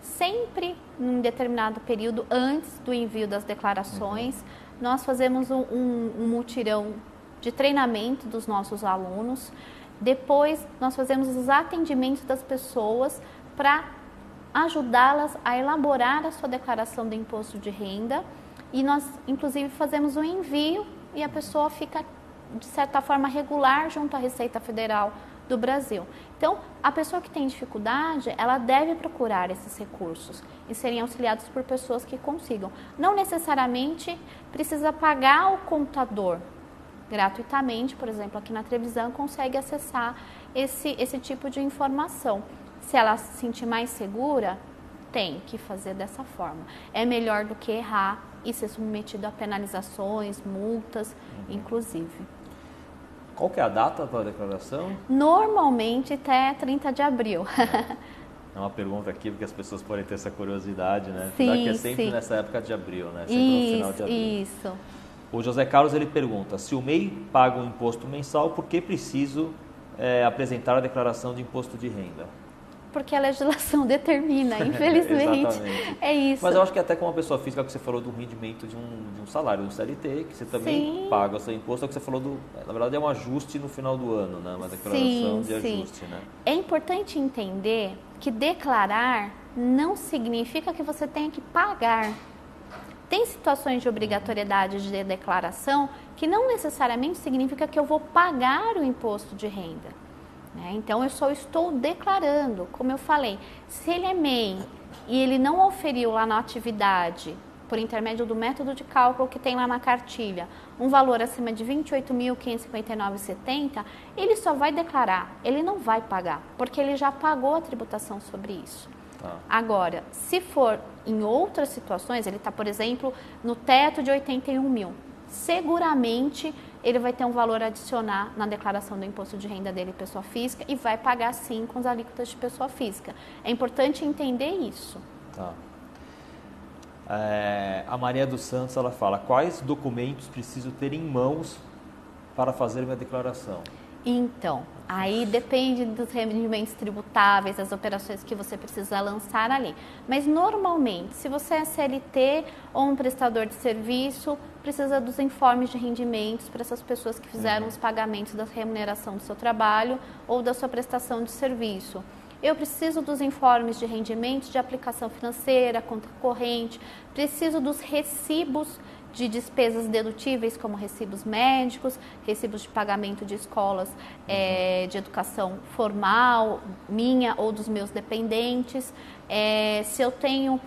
Sempre, em determinado período, antes do envio das declarações, nós fazemos um mutirão de treinamento dos nossos alunos. Depois, nós fazemos os atendimentos das pessoas para ajudá-las a elaborar a sua declaração do imposto de renda. E nós, inclusive, fazemos o envio e a pessoa fica, de certa forma, regular junto à Receita Federal do Brasil. Então, a pessoa que tem dificuldade, ela deve procurar esses recursos e serem auxiliados por pessoas que consigam. Não necessariamente precisa pagar o contador gratuitamente, por exemplo, aqui na televisão consegue acessar esse tipo de informação. Se ela se sentir mais segura, tem que fazer dessa forma. É melhor do que errar e ser submetido a penalizações, multas, inclusive. Qual que é a data para a declaração? Normalmente até 30 de abril. É uma pergunta aqui, porque as pessoas podem ter essa curiosidade, né? Sim, que é sempre nessa época de abril, né? Sempre no final de abril. Isso. O José Carlos, ele pergunta, se o MEI paga um imposto mensal, por que preciso apresentar a declaração de imposto de renda? Porque a legislação determina, infelizmente. Exatamente. É isso. Mas eu acho que até como uma pessoa física, que você falou do rendimento de um salário, do CLT, que você também paga o seu imposto, é o que você falou na verdade é um ajuste no final do ano, né? Uma declaração de ajuste, né? É importante entender que declarar não significa que você tenha que pagar. Tem situações de obrigatoriedade de declaração que não necessariamente significa que eu vou pagar o imposto de renda. Então, eu só estou declarando, como eu falei, se ele é MEI e ele não oferiu lá na atividade, por intermédio do método de cálculo que tem lá na cartilha, um valor acima de R$ 28.559,70, ele só vai declarar, ele não vai pagar, porque ele já pagou a tributação sobre isso. Agora, se for em outras situações, ele está, por exemplo, no teto de 81 mil, seguramente ele vai ter um valor a adicionar na declaração do imposto de renda dele, pessoa física, e vai pagar sim com as alíquotas de pessoa física. É importante entender isso. A Maria dos Santos, ela fala, quais documentos preciso ter em mãos para fazer minha declaração? Então, aí depende dos rendimentos tributáveis, das operações que você precisa lançar ali. Mas normalmente, se você é CLT ou um prestador de serviço, precisa dos informes de rendimentos para essas pessoas que fizeram os pagamentos da remuneração do seu trabalho ou da sua prestação de serviço. Eu preciso dos informes de rendimentos de aplicação financeira, conta corrente, preciso dos recibos de despesas dedutíveis, como recibos médicos, recibos de pagamento de escolas de educação formal, minha ou dos meus dependentes. Se eu tenho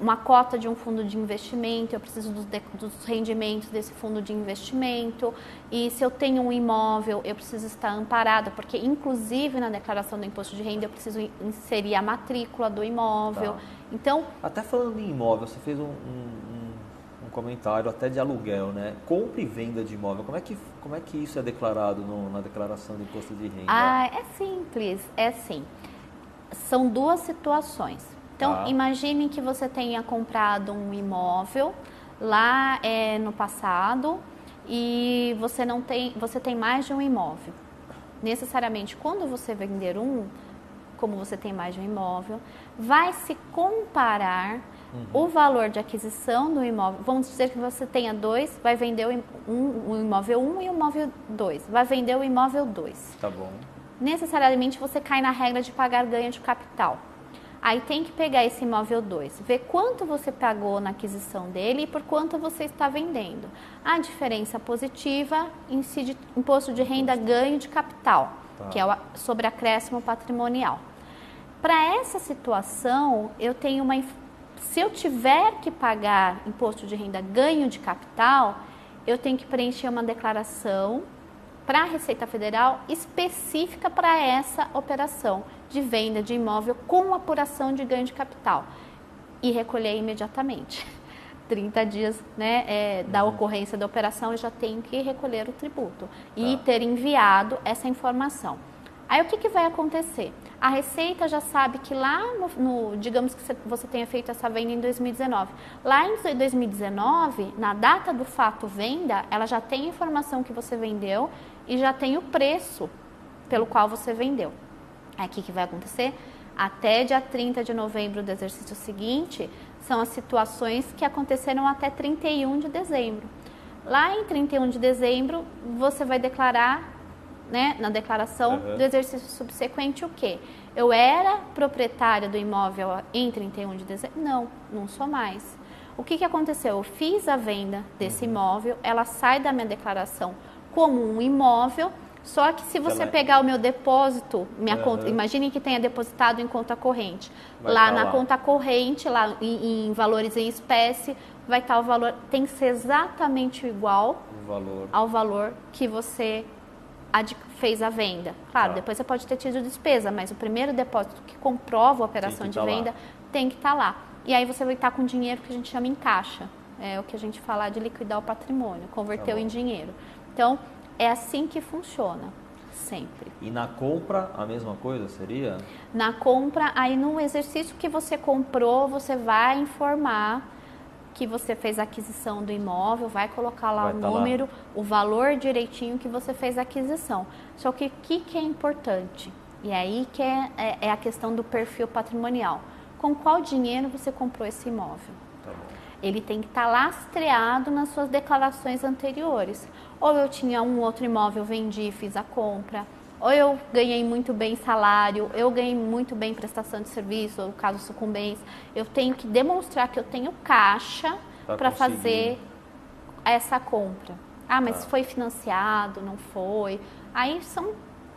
uma cota de um fundo de investimento, eu preciso dos rendimentos desse fundo de investimento. E se eu tenho um imóvel, eu preciso estar amparada, porque inclusive na declaração do imposto de renda eu preciso inserir a matrícula do imóvel. Então, até falando em imóvel, você fez um comentário até de aluguel, né? Compra e venda de imóvel. Como é que isso é declarado na declaração do imposto de renda? É simples, é assim. São duas situações. Então, imagine que você tenha comprado um imóvel lá no passado e você tem mais de um imóvel. Necessariamente, quando você vender como você tem mais de um imóvel, vai se comparar o valor de aquisição do imóvel. Vamos dizer que você tenha dois, vai vender o imóvel 1 e o imóvel 2. Vai vender o imóvel 2. Tá bom. Necessariamente você cai na regra de pagar ganho de capital. Aí tem que pegar esse imóvel 2, ver quanto você pagou na aquisição dele e por quanto você está vendendo. A diferença positiva incide imposto de renda ganho de capital, que é sobre acréscimo patrimonial. Para essa situação, se eu tiver que pagar imposto de renda ganho de capital, eu tenho que preencher uma declaração para a Receita Federal específica para essa operação de venda de imóvel com apuração de ganho de capital e recolher imediatamente. 30 dias da ocorrência da operação, eu já tenho que recolher o tributo e ter enviado essa informação. Aí o que vai acontecer? A Receita já sabe que lá digamos que você tenha feito essa venda em 2019. Lá em 2019, na data do fato venda, ela já tem a informação que você vendeu e já tem o preço pelo qual você vendeu. Aí o que vai acontecer? Até dia 30 de novembro do exercício seguinte, são as situações que aconteceram até 31 de dezembro. Lá em 31 de dezembro, você vai declarar, na declaração do exercício subsequente, o quê? Eu era proprietária do imóvel em 31 de dezembro? Não sou mais. O que aconteceu? Eu fiz a venda desse imóvel, ela sai da minha declaração como um imóvel, só que se você pegar o meu depósito, minha conta, imagine que tenha depositado em conta corrente. Lá na conta corrente, lá em valores em espécie, vai estar o valor, tem que ser exatamente igual ao valor que você fez a venda. Claro, depois você pode ter tido despesa, mas o primeiro depósito que comprova a operação de venda tem que estar lá. E aí você vai estar com dinheiro que a gente chama em caixa. É o que a gente fala de liquidar o patrimônio, converteu em dinheiro. Então, é assim que funciona, sempre. E na compra, a mesma coisa seria? Na compra, aí no exercício que você comprou, você vai informar que você fez a aquisição do imóvel, vai colocar lá o número, o valor direitinho que você fez a aquisição. Só que o que é importante? E aí que é a questão do perfil patrimonial. Com qual dinheiro você comprou esse imóvel? Tá bom. Ele tem que estar lastreado nas suas declarações anteriores. Ou eu tinha um outro imóvel, vendi e fiz a compra. Ou eu ganhei muito bem salário, eu ganhei muito bem prestação de serviço, ou caso sucumbência. Eu tenho que demonstrar que eu tenho caixa para fazer essa compra. Ah, mas foi financiado, não foi. Aí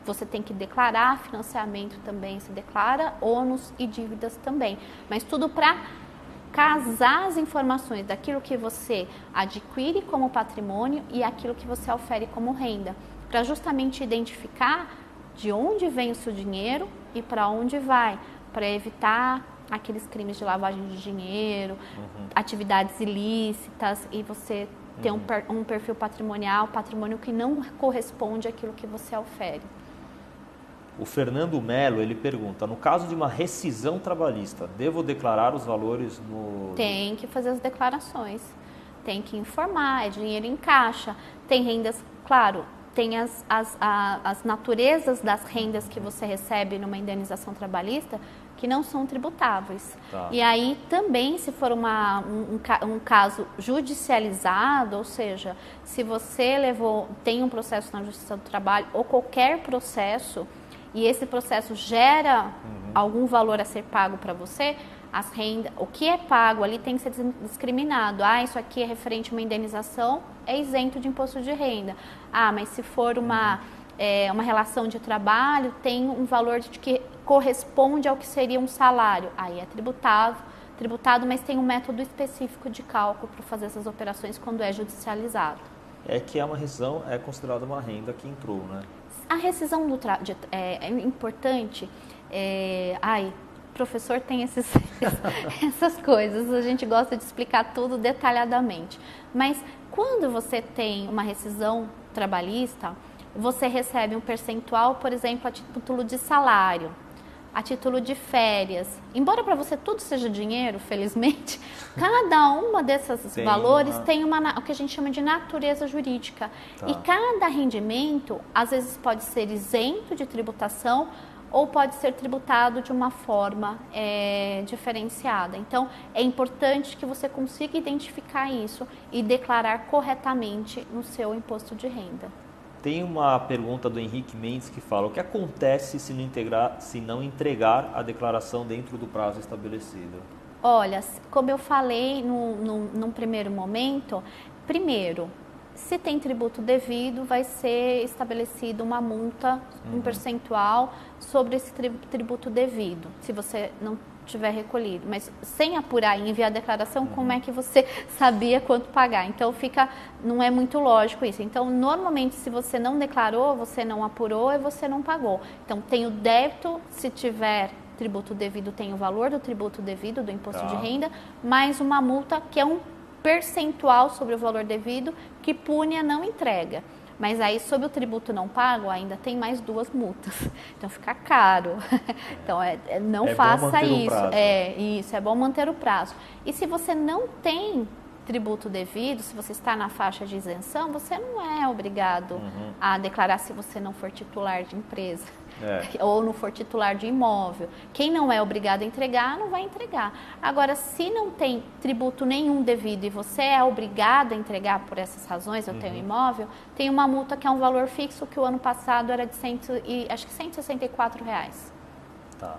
você tem que declarar financiamento também, se declara ônus e dívidas também. Mas tudo para casar as informações daquilo que você adquire como patrimônio e aquilo que você ofere como renda, para justamente identificar de onde vem o seu dinheiro e para onde vai, para evitar aqueles crimes de lavagem de dinheiro, atividades ilícitas, e você ter um perfil patrimonial, patrimônio que não corresponde àquilo que você ofere. O Fernando Melo, ele pergunta, no caso de uma rescisão trabalhista, devo declarar os valores no... Tem que fazer as declarações, tem que informar, é dinheiro em caixa, tem rendas, claro, tem as naturezas das rendas que você recebe numa indenização trabalhista que não são tributáveis. Tá. E aí também, se for um caso judicializado, ou seja, se você tem um processo na Justiça do Trabalho ou qualquer processo, e esse processo gera algum valor a ser pago para você, as rendas, o que é pago ali tem que ser discriminado. Ah, isso aqui é referente a uma indenização, é isento de imposto de renda. Ah, mas se for uma relação de trabalho, tem um valor que corresponde ao que seria um salário. Aí é tributado, mas tem um método específico de cálculo para fazer essas operações quando é judicializado. É que uma rescisão é considerada uma renda que entrou, né? A rescisão é importante. Professor tem essas coisas, a gente gosta de explicar tudo detalhadamente. Mas quando você tem uma rescisão trabalhista, você recebe um percentual, por exemplo, a título de salário. a título de férias. Embora para você tudo seja dinheiro, felizmente, cada uma desses valores tem o que a gente chama de natureza jurídica. Tá. E cada rendimento, às vezes, pode ser isento de tributação ou pode ser tributado de uma forma diferenciada. Então, é importante que você consiga identificar isso e declarar corretamente no seu imposto de renda. Tem uma pergunta do Henrique Mendes que fala: o que acontece se não entregar a declaração dentro do prazo estabelecido? Olha, como eu falei num primeiro momento, primeiro, se tem tributo devido, vai ser estabelecida uma multa, um percentual sobre esse tributo devido, se você não tiver recolhido. Mas sem apurar e enviar a declaração, como é que você sabia quanto pagar? Então, não é muito lógico isso. Então, normalmente, se você não declarou, você não apurou e você não pagou. Então, tem o débito, se tiver tributo devido, tem o valor do tributo devido, do imposto de renda, mais uma multa que é um percentual sobre o valor devido que pune a não entrega. Mas aí, sobre o tributo não pago, ainda tem mais 2 multas. Então, fica caro. Então, não faça isso. Isso, é bom manter o prazo. E se você não tem tributo devido, se você está na faixa de isenção, você não é obrigado a declarar se você não for titular de empresa. Ou não for titular de imóvel. Quem não é obrigado a entregar, não vai entregar. Agora, se não tem tributo nenhum devido e você é obrigado a entregar por essas razões, eu tenho imóvel, tem uma multa que é um valor fixo que o ano passado era de acho que R$164. Tá.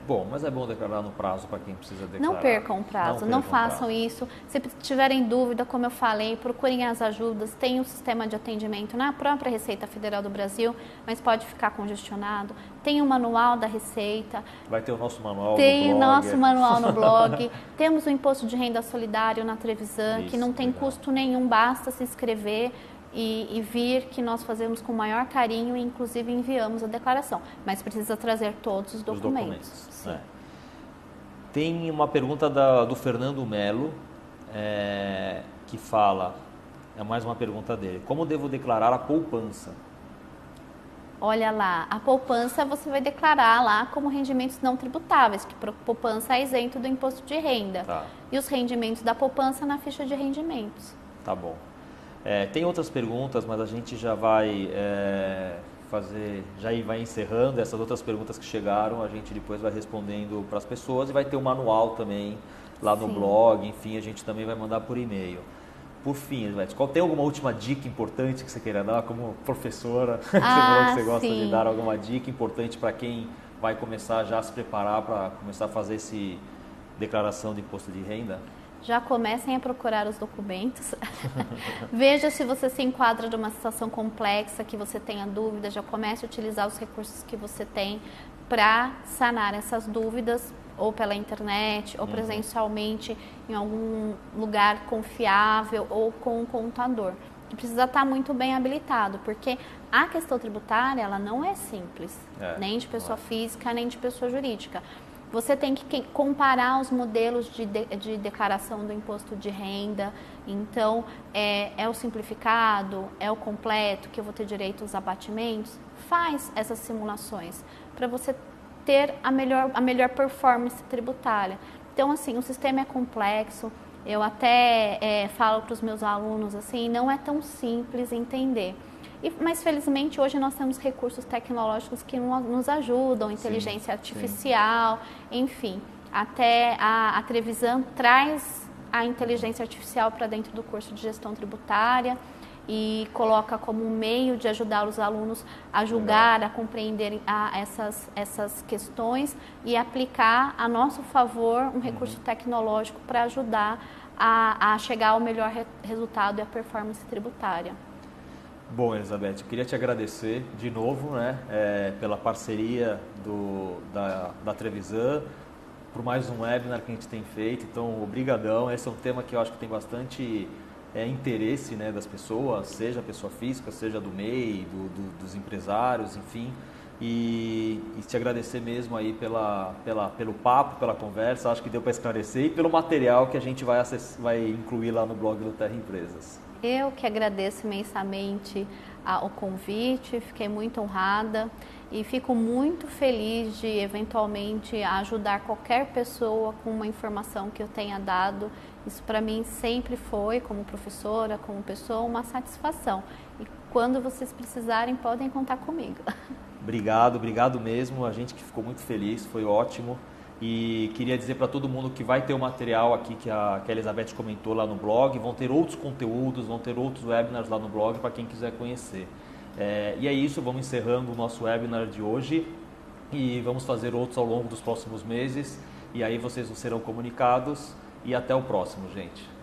Bom, mas é bom declarar no prazo para quem precisa declarar. Não percam o prazo, não façam isso. Se tiverem dúvida, como eu falei, procurem as ajudas. Tem um sistema de atendimento na própria Receita Federal do Brasil, mas pode ficar congestionado. Tem o manual da Receita. Vai ter o nosso manual no blog. Tem o nosso manual no blog. Temos o Imposto de Renda Solidário na Trevisan, que não tem custo nenhum, basta se inscrever e vir, que nós fazemos com o maior carinho e inclusive enviamos a declaração, mas precisa trazer todos os documentos. Sim. Tem uma pergunta do Fernando Melo, que fala, é mais uma pergunta dele: como devo declarar a poupança? Olha lá, a poupança você vai declarar lá como rendimentos não tributáveis, que poupança é isento do imposto de renda. Tá. E os rendimentos da poupança na ficha de rendimentos. Tá bom. Tem outras perguntas, mas a gente já vai vai encerrando. Essas outras perguntas que chegaram, a gente depois vai respondendo para as pessoas e vai ter um manual também lá no blog, enfim, a gente também vai mandar por e-mail. Por fim, Elisabeth, tem alguma última dica importante que você queira dar como professora? Você falou que você gosta de dar alguma dica importante para quem vai começar já a se preparar para começar a fazer essa declaração de imposto de renda? Já comecem a procurar os documentos. Veja se você se enquadra de uma situação complexa, que você tenha dúvidas. Já comece a utilizar os recursos que você tem para sanar essas dúvidas, ou pela internet, ou presencialmente em algum lugar confiável, ou com um contador. E precisa estar muito bem habilitado, porque a questão tributária ela não é simples, nem de pessoa física, nem de pessoa jurídica. Você tem que comparar os modelos de declaração do imposto de renda. Então, é o simplificado, é o completo, que eu vou ter direito aos abatimentos? Faz essas simulações para você ter a melhor performance tributária. Então, assim, o sistema é complexo. Eu até falo para os meus alunos, assim, não é tão simples entender. Mas, felizmente, hoje nós temos recursos tecnológicos que nos ajudam, inteligência artificial, enfim. Até a Trevisan traz a inteligência artificial para dentro do curso de gestão tributária e coloca como um meio de ajudar os alunos a julgar, a compreenderem essas questões e aplicar a nosso favor um recurso tecnológico para ajudar a chegar ao melhor resultado e a performance tributária. Bom, Elisabeth, eu queria te agradecer de novo, pela parceria da Trevisan, por mais um webinar que a gente tem feito. Então, obrigadão. Esse é um tema que eu acho que tem bastante interesse, das pessoas, seja a pessoa física, seja do MEI, dos empresários, enfim. E te agradecer mesmo aí pelo papo, pela conversa. Acho que deu para esclarecer, e pelo material que a gente vai incluir lá no blog do Terra Empresas. Eu que agradeço imensamente o convite, fiquei muito honrada e fico muito feliz de eventualmente ajudar qualquer pessoa com uma informação que eu tenha dado. Isso para mim sempre foi, como professora, como pessoa, uma satisfação. E quando vocês precisarem, podem contar comigo. Obrigado mesmo. A gente que ficou muito feliz, foi ótimo. E queria dizer para todo mundo que vai ter o material aqui que a Elizabeth comentou lá no blog, vão ter outros conteúdos, vão ter outros webinars lá no blog para quem quiser conhecer. E é isso, vamos encerrando o nosso webinar de hoje e vamos fazer outros ao longo dos próximos meses e aí vocês serão comunicados e até o próximo, gente.